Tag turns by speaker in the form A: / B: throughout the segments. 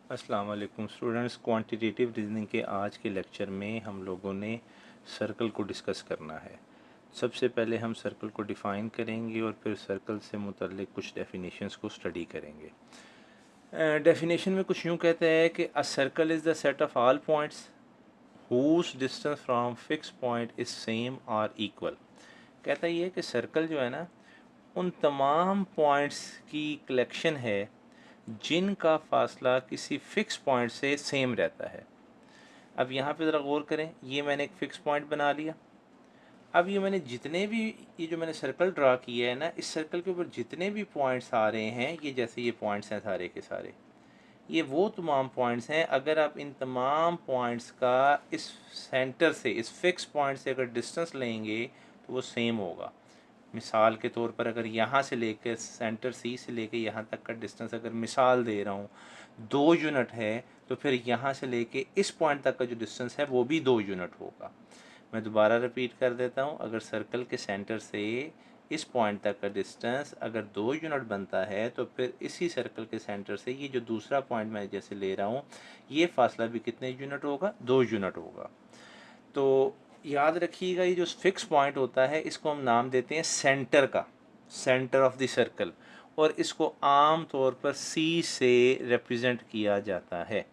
A: अस्सलाम वालेकुम students, quantitative reasoning के आज के लेक्चर में हम लोगों ने सर्कल को डिस्कस करना है। सबसे पहले हम सर्कल को डिफ़ाइन करेंगे और फिर सर्कल से मुतल्लिक कुछ डेफिनेशंस को स्टडी करेंगे। डेफिनेशन में कुछ यूँ कहते हैं कि a circle is the set of all points whose distance from fix point is same और इक्वल। कहता ये है कि सर्कल जो है ना, उन तमाम पॉइंट्स की कलेक्शन है जिनका फासला किसी फ़िक्स पॉइंट से सेम रहता है। अब यहाँ पे ज़रा गौर करें, ये मैंने एक फ़िक्स पॉइंट बना लिया। अब ये मैंने जितने भी ये जो मैंने सर्कल ड्रा किया है ना, इस सर्कल के ऊपर जितने भी पॉइंट्स आ रहे हैं, ये जैसे ये पॉइंट्स हैं सारे के सारे, ये वो तमाम पॉइंट्स हैं। अगर आप इन तमाम पॉइंट्स का इस सेंटर से, इस फ़िक्स पॉइंट से अगर डिस्टेंस लेंगे तो वो सेम होगा। मिसाल के तौर पर अगर यहाँ से लेकर सेंटर सी से लेकर यहाँ तक का डिस्टेंस अगर मिसाल दे रहा हूँ 2 यूनिट है, तो फिर यहाँ से लेके इस पॉइंट तक का जो डिस्टेंस है वो भी 2 यूनिट होगा। मैं दोबारा रिपीट कर देता हूँ, अगर सर्कल के सेंटर से इस पॉइंट तक का डिस्टेंस अगर 2 यूनिट बनता है, तो फिर इसी सर्कल के सेंटर से ये जो दूसरा पॉइंट मैं जैसे ले रहा हूँ, ये फासला भी कितने यूनिट होगा? 2 यूनिट होगा। तो याद रखिएगा, ये जो फिक्स पॉइंट होता है इसको हम नाम देते हैं सेंटर का, सेंटर ऑफ द सर्कल, और इसको आम तौर पर सी से रिप्रेजेंट किया जाता है।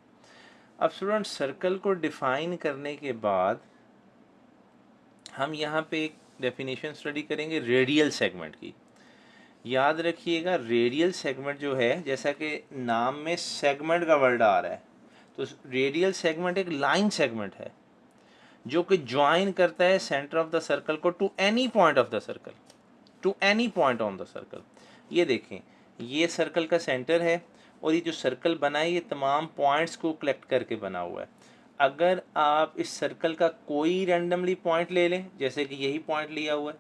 A: अब स्टूडेंट, सर्कल को डिफाइन करने के बाद हम यहाँ पे एक डेफिनेशन स्टडी करेंगे रेडियल सेगमेंट की। याद रखिएगा, रेडियल सेगमेंट जो है, जैसा कि नाम में सेगमेंट का वर्ड आ रहा है, तो रेडियल सेगमेंट एक लाइन सेगमेंट है जो कि ज्वाइन करता है सेंटर ऑफ द सर्कल को to any point of the circle, to any point on the circle. ये देखें, ये सर्कल का सेंटर है और ये जो सर्कल बना है ये तमाम पॉइंट्स को कलेक्ट करके बना हुआ है। अगर आप इस सर्कल का कोई रैंडमली पॉइंट ले लें, जैसे कि यही पॉइंट लिया हुआ है,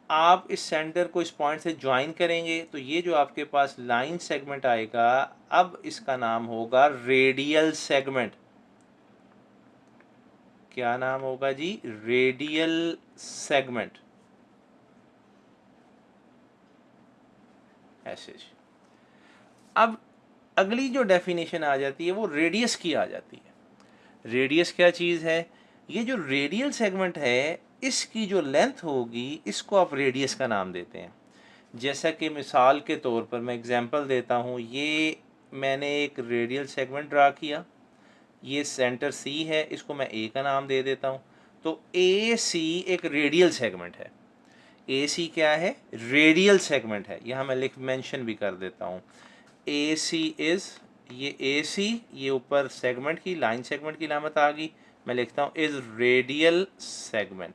A: आप इस सेंटर को इस पॉइंट से ज्वाइन करेंगे तो ये जो आपके पास लाइन सेगमेंट आएगा, अब इसका नाम होगा रेडियल सेगमेंट। क्या नाम होगा जी? Radial segment. ऐसे। अब अगली जो डेफिनेशन आ जाती है वो रेडियस की आ जाती है। रेडियस क्या चीज़ है? ये जो रेडियल सेगमेंट है, इसकी जो लेंथ होगी इसको आप रेडियस का नाम देते हैं। जैसा कि मिसाल के तौर पर मैं एग्जांपल देता हूँ, ये मैंने एक रेडियल सेगमेंट ड्रा किया, ये सेंटर सी है, इसको मैं ए का नाम दे देता हूँ। तो ए सी एक रेडियल सेगमेंट है। ए सी क्या है? रेडियल सेगमेंट है। यहाँ मैं लिख मेंशन भी कर देता हूँ, ए सी इज़, ये ए सी, ये ऊपर सेगमेंट की लाइन सेगमेंट की अलामत आ गई, मैं लिखता हूँ इज़ रेडियल सेगमेंट।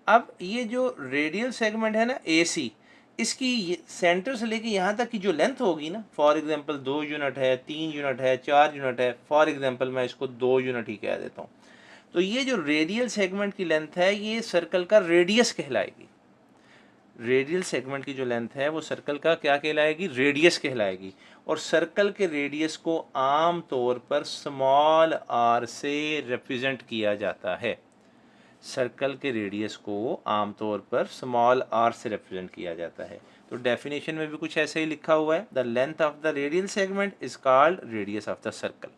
A: अब ये जो रेडियल सेगमेंट है ना, ए सी, इसकी सेंटर से लेके यहाँ तक की जो लेंथ होगी ना, फॉर एग्जांपल 2 यूनिट है, 3 यूनिट है, 4 यूनिट है, फॉर एग्जांपल मैं इसको 2 यूनिट ही कह देता हूँ। तो ये जो रेडियल सेगमेंट की लेंथ है, ये सर्कल का रेडियस कहलाएगी। रेडियल सेगमेंट की जो लेंथ है वो सर्कल का क्या कहलाएगी? रेडियस कहलाएगी। और सर्कल के रेडियस को आम तौर पर स्मॉल आर से रिप्रेजेंट किया जाता है। सर्कल के रेडियस को आम तौर पर स्मॉल आर से रिप्रेजेंट किया जाता है। तो डेफिनेशन में भी कुछ ऐसे ही लिखा हुआ है, the length of the radial segment is called radius of the circle.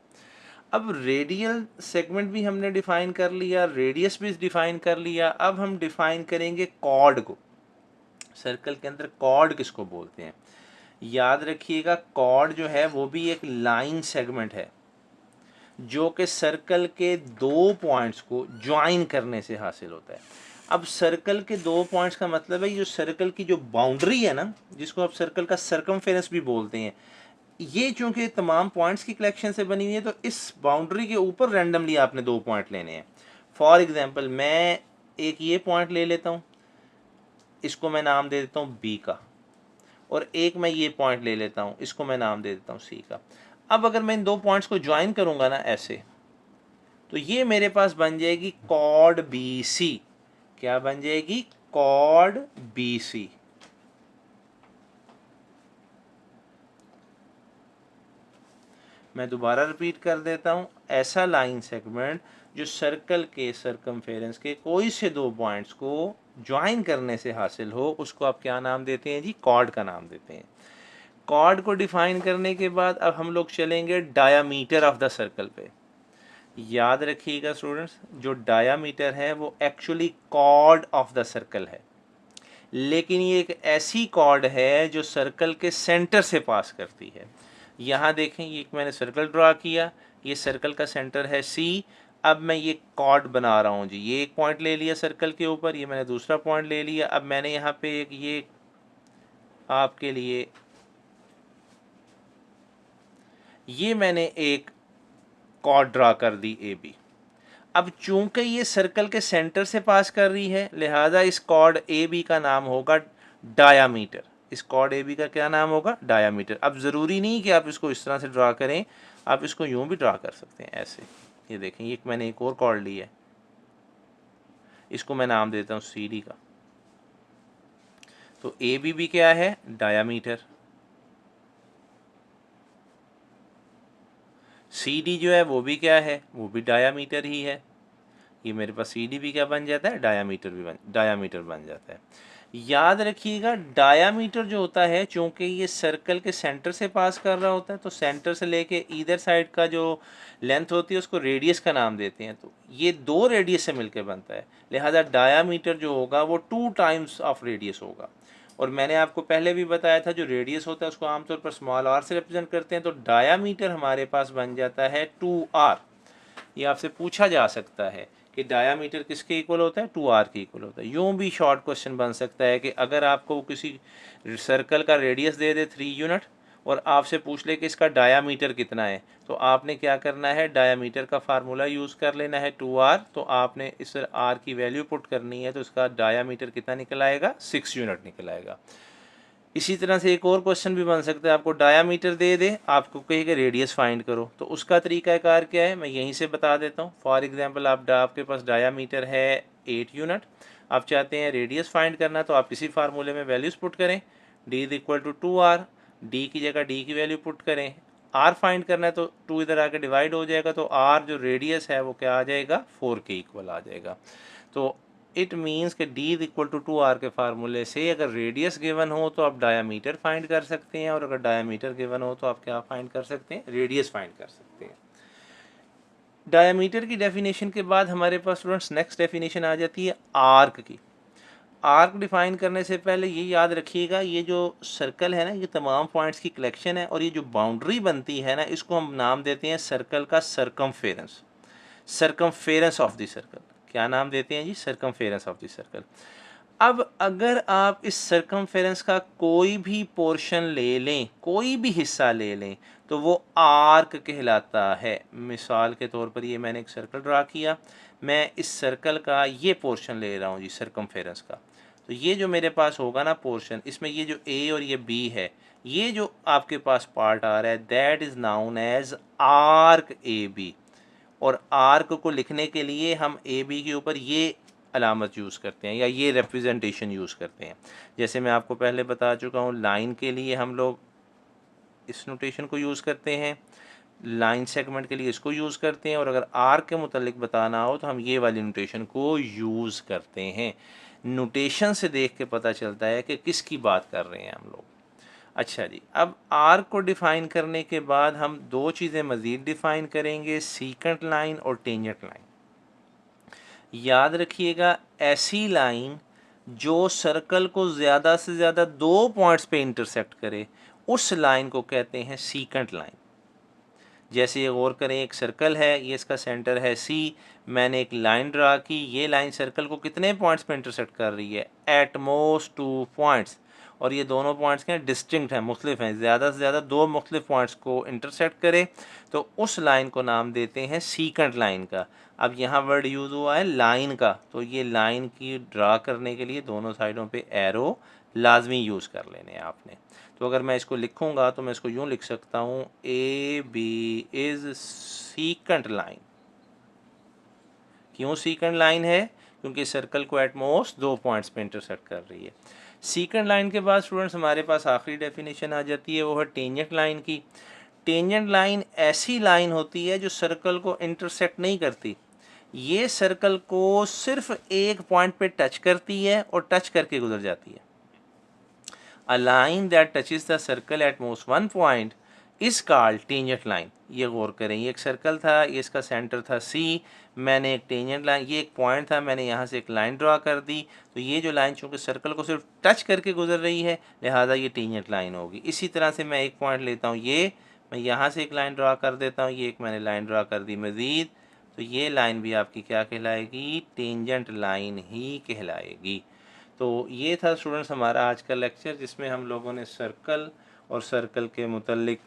A: अब रेडियल सेगमेंट भी हमने डिफाइन कर लिया, रेडियस भी डिफाइन कर लिया, अब हम डिफाइन करेंगे कॉर्ड को। सर्कल के अंदर कॉर्ड किसको बोलते हैं? याद रखिएगा, कॉर्ड जो है वो भी एक लाइन सेगमेंट है जो कि सर्कल के 2 पॉइंट्स को ज्वाइन करने से हासिल होता है। अब सर्कल के 2 पॉइंट्स का मतलब है, जो सर्कल की जो बाउंड्री है ना, जिसको आप सर्कल का सर्कमफेरेंस भी बोलते हैं, ये चूंकि तमाम पॉइंट्स की कलेक्शन से बनी हुई है, तो इस बाउंड्री के ऊपर रैंडमली आपने 2 पॉइंट लेने हैं। फॉर एग्जांपल मैं एक ये पॉइंट ले लेता हूँ, इसको मैं नाम दे देता हूँ बी का, और एक मैं ये पॉइंट ले लेता हूँ, इसको मैं नाम दे देता हूँ सी का। अब अगर मैं इन 2 पॉइंट्स को ज्वाइन करूँगा ना ऐसे, तो ये मेरे पास बन जाएगी कॉर्ड बी सी। क्या बन जाएगी? Chord B C. मैं दोबारा रिपीट कर देता हूँ, ऐसा लाइन सेगमेंट जो सर्कल के सर्कमफेरेंस के कोई से 2 पॉइंट्स को ज्वाइन करने से हासिल हो, उसको आप क्या नाम देते हैं जी? कॉर्ड का नाम देते हैं। कॉर्ड को डिफाइन करने के बाद अब हम लोग चलेंगे डायामीटर ऑफ द सर्कल पे। याद रखिएगा स्टूडेंट्स, जो डायामीटर है वो actually chord of the circle है, लेकिन ये एक ऐसी कॉर्ड है जो सर्कल के सेंटर से पास करती है। यहाँ देखें, ये मैंने सर्कल ड्रा किया, ये सर्कल का सेंटर है सी। अब मैं ये कॉर्ड बना रहा हूँ जी, ये एक पॉइंट ले लिया सर्कल के ऊपर, ये मैंने दूसरा पॉइंट ले लिया। अब मैंने यहाँ पे एक ये आपके लिए ये मैंने एक कॉर्ड ड्रा कर दी ए बी। अब चूंकि ये सर्कल के सेंटर से पास कर रही है, लिहाजा इस कॉर्ड ए बी का नाम होगा डायामीटर। इस कॉर्ड ए बी का क्या नाम होगा? डायामीटर। अब ज़रूरी नहीं कि आप इसको इस तरह से ड्रा करें, आप इसको यूं भी ड्रा कर सकते हैं, ऐसे। ये देखें, ये मैंने एक और कॉर्ड ली है, इसको मैं नाम देता हूँ सी डी का। तो ए बी भी क्या है? डायामीटर। सी डी जो है वो भी क्या है? वो भी डायामीटर ही है। ये मेरे पास सी डी भी क्या बन जाता है? डायामीटर बन जाता है। याद रखिएगा, डायामीटर जो होता है, चूंकि ये सर्कल के सेंटर से पास कर रहा होता है, तो सेंटर से लेके ईदर साइड का जो लेंथ होती है उसको रेडियस का नाम देते हैं। तो ये दो रेडियस से मिलकर बनता है, लिहाजा डायामीटर जो होगा वो 2 टाइम्स ऑफ रेडियस होगा। और मैंने आपको पहले भी बताया था, जो रेडियस होता है उसको आमतौर पर स्मॉल आर से रिप्रेजेंट करते हैं, तो डायामीटर हमारे पास बन जाता है 2r। ये आपसे पूछा जा सकता है कि डायामीटर किसके इक्वल होता है? 2r के इक्वल होता है। यूँ भी शॉर्ट क्वेश्चन बन सकता है कि अगर आपको किसी सर्कल का रेडियस दे दे 3 यूनिट और आपसे पूछ ले कि इसका डायामीटर कितना है, तो आपने क्या करना है? डायामीटर का फार्मूला यूज़ कर लेना है 2r। तो आपने इस r की वैल्यू पुट करनी है, तो इसका डायामीटर कितना निकल आएगा? 6 यूनिट निकल आएगा। इसी तरह से एक और क्वेश्चन भी बन सकता है, आपको डायामीटर दे दे, आपको कहे कि रेडियस फाइंड करो, तो उसका तरीकाकार क्या है मैं यहीं से बता देता हूँ। फॉर एग्जांपल, आपके पास डायामीटर है 8 यूनिट, आप चाहते हैं रेडियस फाइंड करना, तो आप इसी फार्मूले में वैल्यूज़ पुट करें, d is equal to 2r, d की जगह d की वैल्यू पुट करें, r फाइंड करना है तो 2 इधर आके डिवाइड हो जाएगा, तो r जो रेडियस है वो क्या आ जाएगा? 4 के इक्वल आ जाएगा। तो इट मीन्स कि d is equal to 2r के फार्मूले से अगर रेडियस गिवन हो तो आप डायामीटर फाइंड कर सकते हैं, और अगर डायामीटर गिवन हो तो आप क्या फाइंड कर सकते हैं? रेडियस फाइंड कर सकते हैं। डायामीटर की डेफिनेशन के बाद हमारे पास स्टूडेंट्स नेक्स्ट डेफिनेशन आ जाती है आर्क की। आर्क डिफाइन करने से पहले ये याद रखिएगा, ये जो सर्कल है ना, ये तमाम पॉइंट्स की कलेक्शन है, और ये जो बाउंड्री बनती है ना, इसको हम नाम देते हैं सर्कल का circumference. Circumference of the circle, क्या नाम देते हैं जी? Circumference of the circle. अब अगर आप इस सरकमफेरेंस का कोई भी पोर्शन ले लें, कोई भी हिस्सा ले लें, तो वो आर्क कहलाता है। मिसाल के तौर पर ये मैंने एक सर्कल ड्रा किया, मैं इस सर्कल का ये पोर्शन ले रहा हूँ जी सरकमफेरेंस का, तो ये जो मेरे पास होगा ना पोर्शन, इसमें ये जो ए और ये बी है, ये जो आपके पास पार्ट आ रहा है, that is known as arc A B. और आर्क को लिखने के लिए हम ए बी के ऊपर ये अलामत यूज़ करते हैं या ये रिप्रेजेंटेशन यूज़ करते हैं। जैसे मैं आपको पहले बता चुका हूँ, लाइन के लिए हम लोग इस नोटेशन को यूज़ करते हैं, लाइन सेगमेंट के लिए इसको यूज़ करते हैं, और अगर आर्क के मुतालिक बताना हो तो हम ये वाली नोटेशन को यूज़ करते हैं। नोटेशन से देख के पता चलता है कि किसकी बात कर रहे हैं हम लोग। अच्छा जी, अब आर्क को डिफ़ाइन करने के बाद हम दो चीज़ें मज़ीद डिफ़ाइन करेंगे, सीकेंट लाइन और टेंजेंट लाइन। याद रखिएगा, ऐसी लाइन जो सर्कल को ज़्यादा से ज़्यादा 2 पॉइंट्स पे इंटरसेक्ट करे, उस लाइन को कहते हैं सीकेंट लाइन। जैसे ये गौर करें, एक सर्कल है, ये इसका सेंटर है सी, मैंने एक लाइन ड्रा की, ये लाइन सर्कल को कितने पॉइंट्स पे इंटरसेक्ट कर रही है? Eight most 2 points. और ये दोनों पॉइंट्स क्या हैं? डिस्टिंक्ट हैं, मुख्तलिफ हैं, ज़्यादा से ज़्यादा 2 मुख्तलिफ पॉइंट्स को इंटरसेक्ट करे, तो उस लाइन को नाम देते हैं सीकेंट लाइन का। अब यहाँ वर्ड यूज़ हुआ है लाइन का, तो ये लाइन की ड्रा करने के लिए दोनों साइडों पे एरो लाजमी यूज़ कर लेने हैं आपने। तो अगर मैं इसको लिखूँगा तो मैं इसको यूँ लिख सकता हूँ, A B is secant line. क्यों सीकेंट लाइन है? क्योंकि सर्कल को एट मोस्ट 2 पॉइंट्स पे इंटरसेक्ट कर रही है। सीकेंट लाइन के बाद स्टूडेंट्स हमारे पास आखिरी डेफिनेशन आ जाती है, वो है टेंजेंट लाइन की। टेंजेंट लाइन ऐसी लाइन होती है जो सर्कल को इंटरसेक्ट नहीं करती, ये सर्कल को सिर्फ एक पॉइंट पे टच करती है और टच करके गुजर जाती है। A line that touches the circle at most one point इस कॉल्ड टेंजेंट लाइन। ये गौर करें, ये एक सर्कल था, ये इसका सेंटर था सी, मैंने एक टेंजेंट लाइन, ये एक पॉइंट था, मैंने यहाँ से एक लाइन ड्रा कर दी, तो ये जो लाइन चूँकि सर्कल को सिर्फ टच करके गुजर रही है, लिहाजा ये टेंजेंट लाइन होगी। इसी तरह से मैं एक पॉइंट लेता हूँ, ये मैं यहाँ से एक लाइन ड्रा कर देता हूँ, ये एक मैंने लाइन ड्रा कर दी मज़ीद, तो ये लाइन भी आपकी क्या कहलाएगी, टेंजेंट लाइन ही कहलाएगी। तो ये था स्टूडेंट्स हमारा आज का लेक्चर, जिसमें हम लोगों ने सर्कल और सर्कल के मुतल्लिक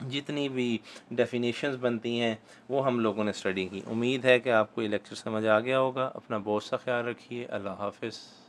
A: जितनी भी डेफिनेशंस बनती हैं वो हम लोगों ने स्टडी की। उम्मीद है कि आपको ये लेक्चर समझ आ गया होगा। अपना बहुत सा ख्याल रखिए। अल्लाह हाफ़िज़।